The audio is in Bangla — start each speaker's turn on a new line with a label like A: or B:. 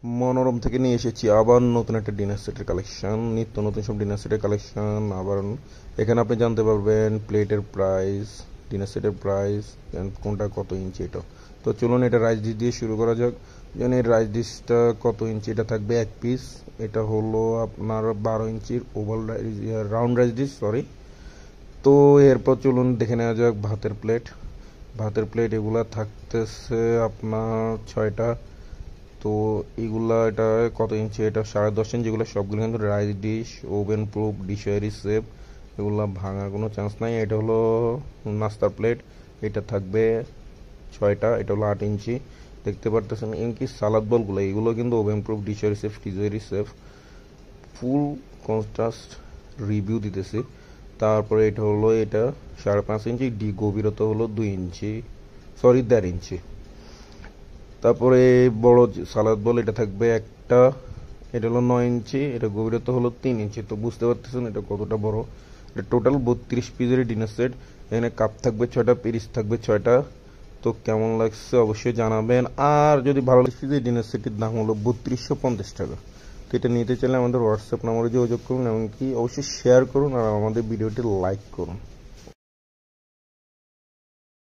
A: মনোরম থেকে নিয়ে এসেছি আবার নতুন একটা ডিনার সেটের কালেকশন, নিত্য নতুন সব ডিনার সেটের কালেকশন। আবার এখানে আপনি জানতে পারবেন প্লেটের প্রাইস, ডিনার সেটের প্রাইস, কোনটা কত ইঞ্চি। এটা তো চলুন এটা রাইস ডিশ দিয়ে শুরু করা যাক। যেন এই রাইস ডিশটা কত ইঞ্চি, এটা থাকবে এক পিস। এটা হলো আপনার 12 ইঞ্চির oval round rice dish, sorry. তো এরপর চলুন দেখে নেওয়া যাক ভাতের প্লেট। ভাতের প্লেট এগুলা থাকতেছে আপনার 6টা। তো এগুলা এটা কত ইঞ্চি, এটা 10.5 ইঞ্চি। যেগুলো সবগুলো কিন্তু rice dish, oven proof, dishwasher safe, এগুলা ভাঙার কোনো চান্স নাই। এটা হলো নাস্তার প্লেট, এটা থাকবে 6টা। এটা হলো 8 ইঞ্চি। দেখতে পারতেছেন এমনকি সালাদ বলগুলো, এগুলো কিন্তু oven proof, dishwasher safe, ডিজারি safe, ফুল কন্ট্রাস্ট রিভিউ দিতেছি। তারপরে এটা হলো এটা 5.5 ইঞ্চি, ডি গভীরতা হলো 2 ইঞ্চি, সরি 1.5 ইঞ্চি। তারপরে বড় সালাদ বল, এটা থাকবে একটা, এটা হলো 9 ইঞ্চি, এটা গভীরতা হলো 3 ইঞ্চি। তো বুঝতে পারতেছেন এটা কতটা বড়। এটা টোটাল 32 পিসের ডিনার সেট। এখানে কাপ থাকবে 6টা, পিরিচ থাকবে 6টা। তো কেমন লাগছে অবশ্যই জানাবেন। আর যদি ভালো লাগছে, যে ডিনার সেটের দাম হলো 3250 টাকা। তো এটা নিতে চাইলে আমাদের হোয়াটসঅ্যাপ নাম্বারে যোগাযোগ করুন, এমনকি অবশ্যই শেয়ার করুন আর আমাদের ভিডিওটি লাইক করুন।